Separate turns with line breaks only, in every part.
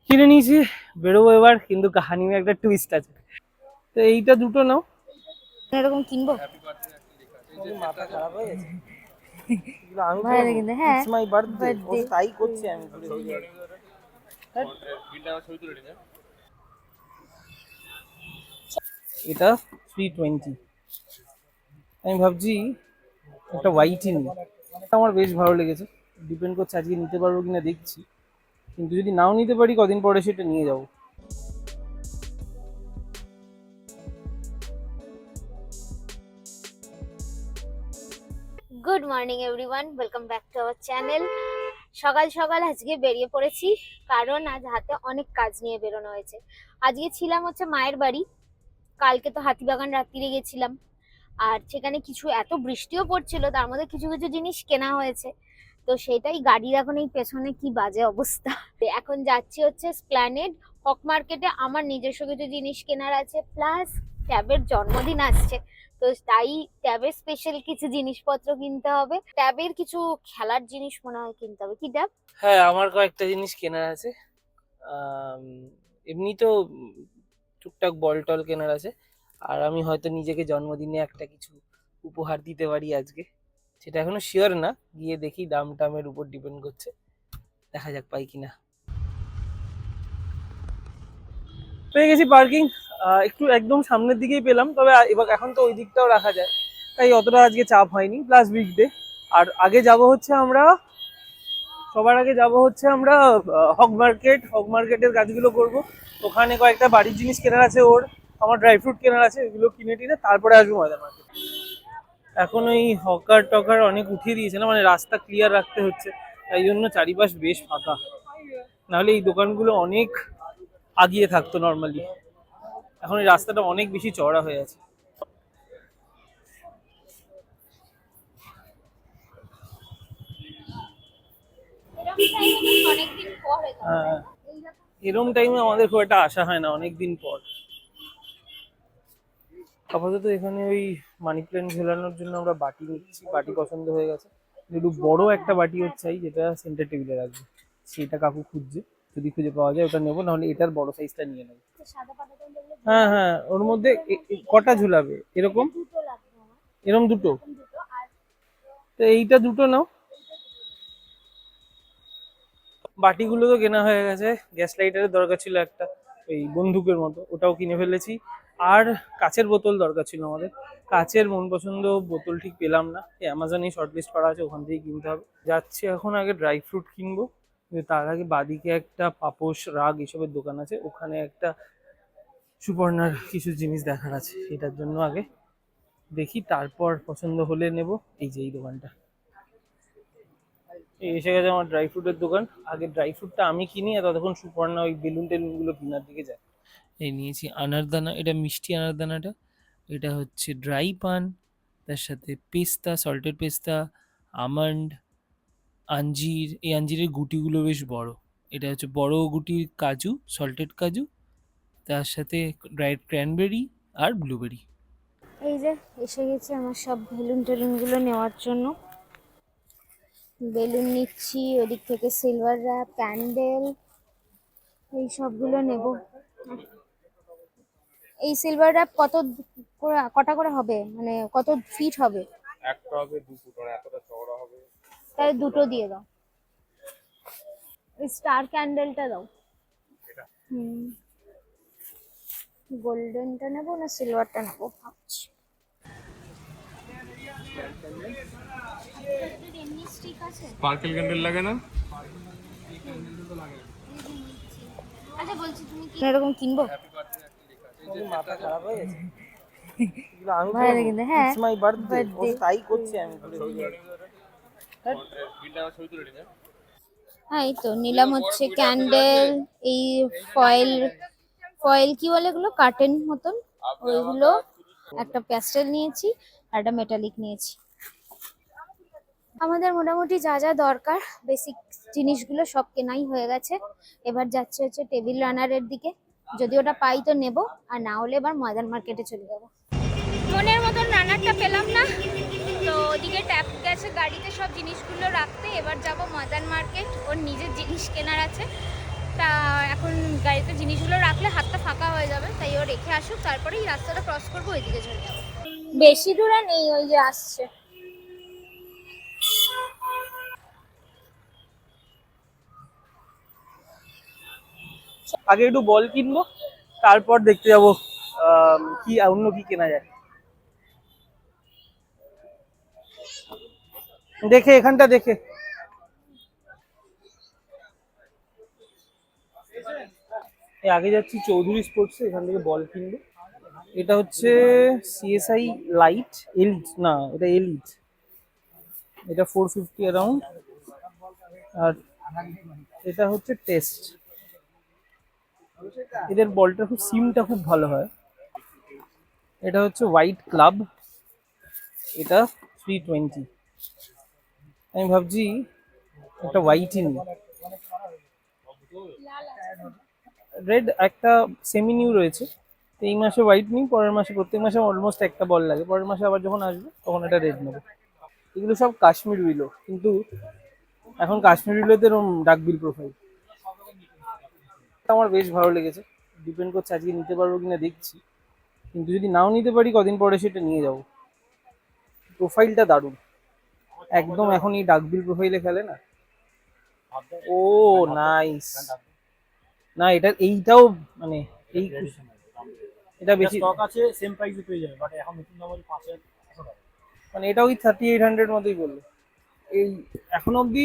কিনে নিয়েছি, বেরোবো এবার, কিন্তু কাহিনী একটা টুইস্ট আছে। তো এইটা দুটো নাও।
এরকম কিনবো?
মাথা খারাপ হয়ে গেছে। আমি তো
ভালো কিন্তু হ্যাঁ,
ইটস মাই বার্থডে, ও
বার্থডে।
তো তাই করছে, আমি ঘুরে ঘুরে। এটা 320। আমি ভাবছি একটা হোয়াইটই নিই। আমার বেশ ভালো লেগেছে, ডিপেন্ড করছে আজকে নিতে পারবো কিনা দেখছি, কিন্তু যদি নাও নিতে পারি কদিন পরে সেটা নিয়ে যাবো।
Good morning everyone, welcome back to our channel. সকাল সকাল আজকে বেরিয়ে পড়েছি, কারণ আজ হাতে অনেক কাজ নিয়ে বেরোনো হয়েছে। আজকে ছিলাম হচ্ছে মায়ের বাড়ি, কালকে তো হাতিবাগান রাত্রিরে গেছিলাম। আর সেখানে কিছু এত বৃষ্টিও পড়ছিল, তার মধ্যে কিছু কিছু জিনিস কেনা হয়েছে। তো সেটাই গাড়ির এখন এই পেছনে কি বাজে অবস্থা। এখন যাচ্ছি হচ্ছে এসপ্ল্যানেড হক মার্কেটে, আমার নিজস্ব কিছু জিনিস কেনার আছে, প্লাস ট্যাবের জন্মদিন আসছে। তো তাই ট্যাবের স্পেশাল কিছু জিনিসপত্র কিনতে হবে, ট্যাবের কিছু খেলার জিনিস মনে হয় কিনতে হবে। কি ট্যাব?
হ্যাঁ, আমার কয়েকটা জিনিস কেনার আছে। আম, এমনি তো টুকটাক বল টল কেনার আছে। আর আমি হয়তো নিজেকে জন্মদিনে একটা কিছু উপহার দিতে পারি আজকে, সেটা এখনো শিওর না, গিয়ে দেখি, দাম টামের উপর ডিপেন্ড করছে, দেখা যাক পাই কিনা। পেয়ে গেছি পার্কিং, একটু একদম সামনের দিকেই পেলাম, তবে এবার এখন তো ওই দিকটাও রাখা যায়, তাই অতটা আজকে চাপ হয়নি, প্লাস উইকডে। আর আগে যাব হচ্ছে আমরা, সবার আগে যাব হচ্ছে আমরা হক মার্কেট। হক মার্কেটের কাজগুলো করব, ওখানে কয়েকটা বাড়ির জিনিস কেনার আছে ওর, আমার ড্রাই ফ্রুট কেনার আছে, এগুলো কিনে টিনে তারপরে আসবো ময়দান মার্কেট। এখন ওই হকার টকার অনেক উঠিয়ে দিয়েছে না, মানে রাস্তা ক্লিয়ার রাখতে হচ্ছে, তাই জন্য চারিপাশ বেশ ফাঁকা, নাহলে এই দোকানগুলো অনেক আগিয়ে থাকতো নর্মালি। এখন এই রাস্তাটা অনেক বেশি চওড়া হয়ে আছে। হ্যাঁ, এরম টাইমে আমাদের খুব একটা আশা হয় না, অনেকদিন পর। আপাতত এখানে ওই মানি প্ল্যান্ট ঝোলানোর জন্য আমরা বাটি নিচ্ছি, বাটি পছন্দ হয়ে গেছে। একটু বড় একটা বাটি হচ্ছে, যেটা সেন্টার টেবিলে রাখবে, সেটা কাকু খুঁজছে, যদি খুঁজে পাওয়া যায় ওটা নেবো, নাহলে এটার বড় সাইজটা নিয়ে নেবো। হ্যাঁ হ্যাঁ, ওর মধ্যে কটা ঝুলাবে এরকম? এরকম দুটো? তো এইটা দুটো নাও। বাটিগুলো তো কেনা হয়ে গেছে, গ্যাস লাইটারের দরকার ছিল একটা, এই বন্দুকের মতো, ওটাও কিনে ফেলেছি। আর কাচের বোতল দরকার ছিল আমাদের, কাচের মন পছন্দ বোতল ঠিক পেলাম না, এই অ্যামাজনেই শর্ট লিস্ট করা আছে, ওখান থেকেই কিনতে হবে। যাচ্ছি এখন, আগে ড্রাই ফ্রুট কিনবো, কিন্তু তার আগে বাদিকে একটা পাপোশ রাগ এসবের দোকান আছে, ওখানে একটা সুপর্ণার কিছু জিনিস দেখার আছে, সেটার জন্য আগে দেখি, তারপর পছন্দ হলে নেব। এই যে এই দোকানটা, এই এসে গেছে আমার ড্রাই ফ্রুটের দোকান। আগে ড্রাই ফ্রুটটা আমি কিনি, আর ততক্ষণ সুপর্ণা ওই বেলুন টেলুন গুলো কেনার দিকে যায়। এই নিয়েছি আনারদানা, এটা মিষ্টি আনারদানাটা, এটা হচ্ছে ড্রাই পান, তার সাথে পেস্তা, সল্টেড পেস্তা, আমন্ড, আঞ্জির, এই আঞ্জিরের গুটিগুলো বেশ বড়, এটা হচ্ছে বড় গুটির কাজু, সল্টেড কাজু, তার সাথে ড্রাইড ক্র্যানবেরি আর ব্লুবেরি।
এই যে এসে গেছে আমার সব বেলুন টেলুন গুলো নেওয়ার জন্য। বেলুন নিচ্ছি, ওদিক থেকে সিলভার র্যাপ, ক্যান্ডেল, এই সবগুলো নেব। এই সিলভার র্যাপ কটা করে হবে, মানে কত ফিট হবে?
একটা হবে 2 ফুট, মানে এতটা চওড়া হবে।
তাহলে দুটো দিয়ে দাও। স্টার ক্যান্ডেলটা দাও। হুম, গোল্ডেনটা নেবো না সিলভারটা নেবো ভাবছি।
স্পার্কেল ক্যান্ডেল লাগে না?
আচ্ছা বলছি, তুমি কি এরকম কিনবো?
মাথা খারাপ হয়ে গেছে। আমি তো
ভালো কিন্তু হ্যাঁ,
ইটস মাই বার্থডে, ও
বার্থডে।
তো তাই করছে, আমি ঘুরে ঘুরে।
হ্যাঁ এই তো নিলাম হচ্ছে ক্যান্ডেল, এই ফয়েল, ফয়েল কি বলে এগুলো, কার্টেন মতন, ওইগুলো। একটা প্যাস্টেল নিয়েছি আর একটা মেটালিক নিয়েছি। আমাদের মোটামুটি যা যা দরকার বেসিক জিনিসগুলো সব কেনাই হয়ে গেছে। এবার যাচ্ছে হচ্ছে টেবিল রানারের দিকে, যদি ওটা পাই তো নেব, আর না হলে এবার ময়দান মার্কেটে চলে যাবো। মনের মতন রানারটা পেলাম না, তো ওদিকে ট্যাপ গেছে গাড়িতে সব জিনিসগুলো রাখতে। এবার যাব ময়দান মার্কেট, ওর নিজের জিনিস কেনার আছে। তা এখন জিনিসগুলো রাখলে হাতটা ফাঁকা হয়ে যাবে, তাই ও রেখে আসুক, তারপরেই রাস্তাটা ক্রস করবো, ওইদিকে চলে যাবো। বেশি দূরে নেই, ওই যে আসছে।
আগে একটু বল কিনবো, তারপর দেখতে যাবো কি অন্য কি কেনা যায়। দেখে এখানটা দেখে আগে যাচ্ছি চৌধুরী স্পোর্টস, এখান থেকে বল কিনবো। এটা হচ্ছে সিএসআই লাইট, এলিট না, এটা এলিট। এটা 450 অ্যারাউন্ড। আর এটা হচ্ছে টেস্ট। এদের বলটা খুব সিমটা খুব ভালো হয়। এটা হচ্ছে হোয়াইট ক্লাব, এটা 320। আমি ভাবছি একটা হোয়াইটই নিই। রেড একটা সেমি নিউ রয়েছে, তো এই মাসে হোয়াইট নিই, পরের মাসে, প্রত্যেক মাসে অলমোস্ট একটা বল লাগে, পরের মাসে আবার যখন আসবে তখন এটা রেড নেবো। এগুলো সব কাশ্মীর উইলো, কিন্তু এখন কাশ্মীর উইলোতে এরকম ডাকবিল প্রোফাইল আমার বেশ ভালো লেগেছে। ডিপেন্ড করছে আজকে নিতে পারবো কিনা দেখছি, কিন্তু যদি নাও নিতে পারি কদিন পরে সেটা নিয়ে যাবো। প্রোফাইলটা দারুণ একদম, এখন এই ডাকবিল প্রোফাইলে খেলে না। ও নাইস। না এটা এইটাও মানে এই এটা বেশি
স্টক আছে, সেম প্রাইসে পেয়ে যাবে, বাট এখন নতুন দাম 5000
মানে এটা ওই 3800 মতোই বললো। এই এখন অবধি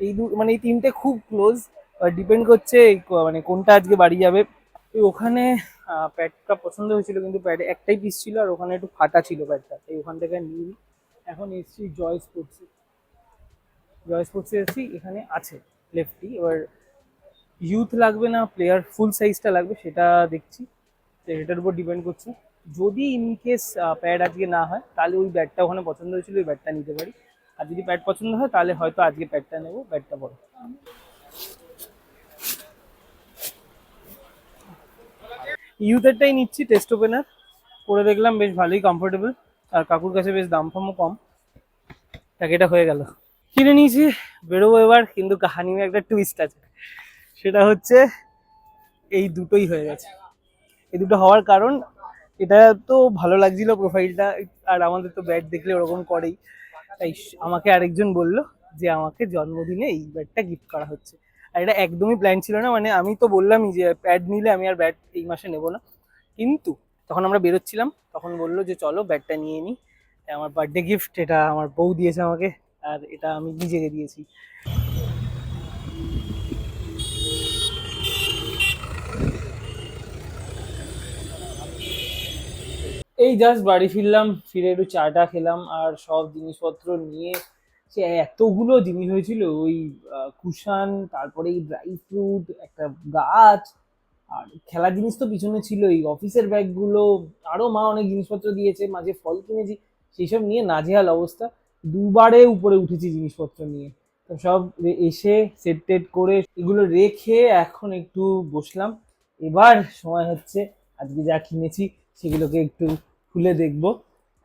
এই মানে এই তিনটে খুব ক্লোজ, ডিপেন্ড করছে মানে কোনটা আজকে বাড়ি যাবে। ওখানে প্যাডটা পছন্দ হয়েছিল, কিন্তু প্যাডে একটাই পিস ছিল, আর ওখানে একটু ফাটা ছিল প্যাডটা, এই ওখান থেকে নিই। এখন এসছি জয় স্পোর্টসে। জয় স্পোর্টসে এসছি, এখানে আছে লেফটি। এবার ইউথ লাগবে না প্লেয়ার ফুল সাইজটা লাগবে সেটা দেখছি, তো এটার উপর ডিপেন্ড করছে। যদি ইনকেস প্যাড আজকে না হয়, তাহলে ওই ব্যাটটা ওখানে পছন্দ হয়েছিল, ওই ব্যাটটা নিতে পারি। আর যদি প্যাড পছন্দ হয় তাহলে হয়তো আজকে প্যাডটা নেবো, ব্যাটটা বড়। ইউথেরটাই নিচ্ছি, টেস্ট ওপেনার করে দেখলাম, বেশ ভালোই কমফোর্টেবল, আর কাকুর কাছে বেশ দাম ফামও কম, তাকে এটা হয়ে গেল। কিনে নিয়েছি, বেরোবো এবার, কিন্তু কাহানিতে একটা টুইস্ট আছে। সেটা হচ্ছে এই দুটোই হয়ে গেছে। এই দুটো হওয়ার কারণ, এটা তো ভালো লাগছিল প্রোফাইলটা, আর আমাদের তো ব্যাট দেখলে ওরকম করেই, তাই আমাকে আরেকজন বলল যে আমাকে জন্মদিনে এই ব্যাটটা গিফট করা হচ্ছে। আর এটা একদমই প্ল্যান ছিল না, মানে আমি তো বললামই যে প্যাড নিলে আমি আর ব্যাট এই মাসে নেবো না, কিন্তু তখন আমরা বেরোচ্ছিলাম, তখন বললো যে চলো ব্যাটটা নিয়ে নিই। আমার বার্থডে গিফট, এটা আমার বউ দিয়েছে আমাকে, আর এটা আমি নিজেকে দিয়েছি। এই জাস্ট বাড়ি ফিরলাম, ফিরে একটু চাটা খেলাম, আর সব জিনিসপত্র নিয়ে সে এতগুলো জিনিস হয়েছিল, ওই কুশান, তারপরে এই ড্রাই ফ্রুট, একটা গাছ, আর খেলার জিনিস তো পিছনে ছিল, এই অফিসের ব্যাগগুলো, আরো মা অনেক জিনিসপত্র দিয়েছে, মাঝে ফল কিনেছি, সেই সব নিয়ে নাজেহাল অবস্থা। দুবারে উপরে উঠেছি জিনিসপত্র নিয়ে, তো সব এসে সেট টেট করে এগুলো রেখে এখন একটু বসলাম। এবার সময় হচ্ছে আজকে যা কিনেছি সেগুলোকে একটু খুলে দেখবো।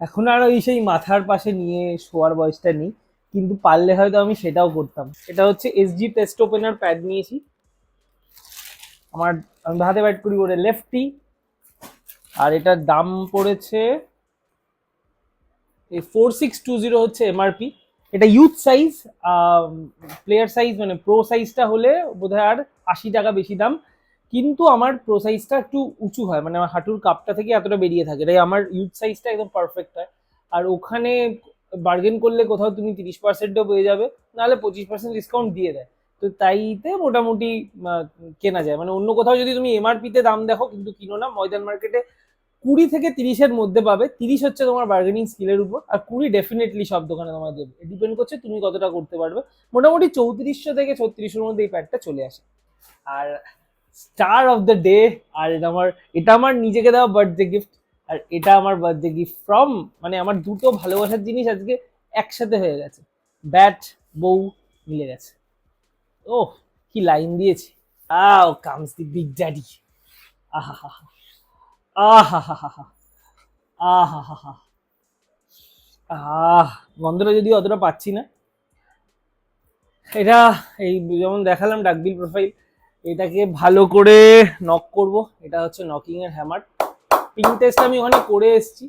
এখন আর ওই সেই মাথার পাশে নিয়ে শোয়ার বয়সটা নেই, কিন্তু পারলে হয়তো আমি সেটাও করতাম। এটা হচ্ছে এসজি টেস্ট ওপেনার প্যাড নিয়েছি। আমি হাতে ব্যাট করি করে লেফটি, আর এটার দাম পড়েছে এই 4620 হচ্ছে এমআরপি। এটা ইউথ সাইজ, প্লেয়ার সাইজ মানে প্রো সাইজটা হলে বোধহয় আর 80 টাকা বেশি দাম, কিন্তু আমার প্রো সাইজটা একটু উঁচু হয়, মানে আমার হাঁটুর কাপটা থেকে এতটা বেরিয়ে থাকে, তাই আমার ইউথ সাইজটা একদম পারফেক্ট হয়। আর ওখানে বার্গেন করলে কোথাও তুমি 30%ও পেয়ে যাবে, নাহলে 25% ডিসকাউন্ট দিয়ে দেয়, তো তাইতে মোটামুটি কেনা যায়। মানে অন্য কোথাও যদি তুমি এমআরপিতে দাম দেখো কিন্তু কিনো না, ময়দান মার্কেটে 20 থেকে 30-এর মধ্যে পাবে। 30 হচ্ছে তোমার বার্গেনিং স্কিলের উপর, আর 20 ডেফিনেটলি সব দোকানে তোমায় দেবে, ডিপেন্ড করছে তুমি কতটা করতে পারবে। মোটামুটি 3400 থেকে 3600-এর মধ্যে এই প্যাডটা চলে আসে। আর স্টার অফ দ্য ডে, আর এটা আমার নিজেকে দেওয়া বার্থডে গিফট, আর এটা আমার বার্থডে গিফট ফ্রম, মানে আমার দুটো ভালোবাসার জিনিস আজকে একসাথে হয়ে গেছে, ব্যাট বউ মিলে গেছে। ওহ কি লাইন দিয়েছে, আও কামস দি বিগ ড্যাডি, আহা হা হা, আহা হা হা হা, আহা হা হা, গন্ধটা যদি অতটা পাচ্ছি না। এটা এই যেমন দেখালাম ডাকবিল প্রোফাইল, এটাকে ভালো করে নক করব। এটা হচ্ছে নকিং এর হ্যামার। পিন টেস্ট আমি ওখানে করে এসেছি,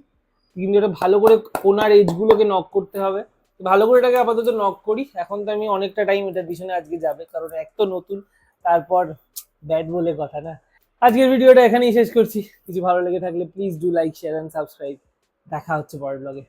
কিন্তু এটা ভালো করে কোনার এজ গুলোকে নক করতে হবে। ভালো করে এটাকে আপাতত নক করি। এখন তো আমি অনেকটা টাইম এটার পিছনে আজকে যাবে, কারণ এক তো নতুন, তারপর ব্যাড বলে কথা না। আজকের ভিডিওটা এখানেই শেষ করছি। কিছু ভালো লেগে থাকলে please do like, share and subscribe. দেখা হচ্ছে পরের ব্লগে।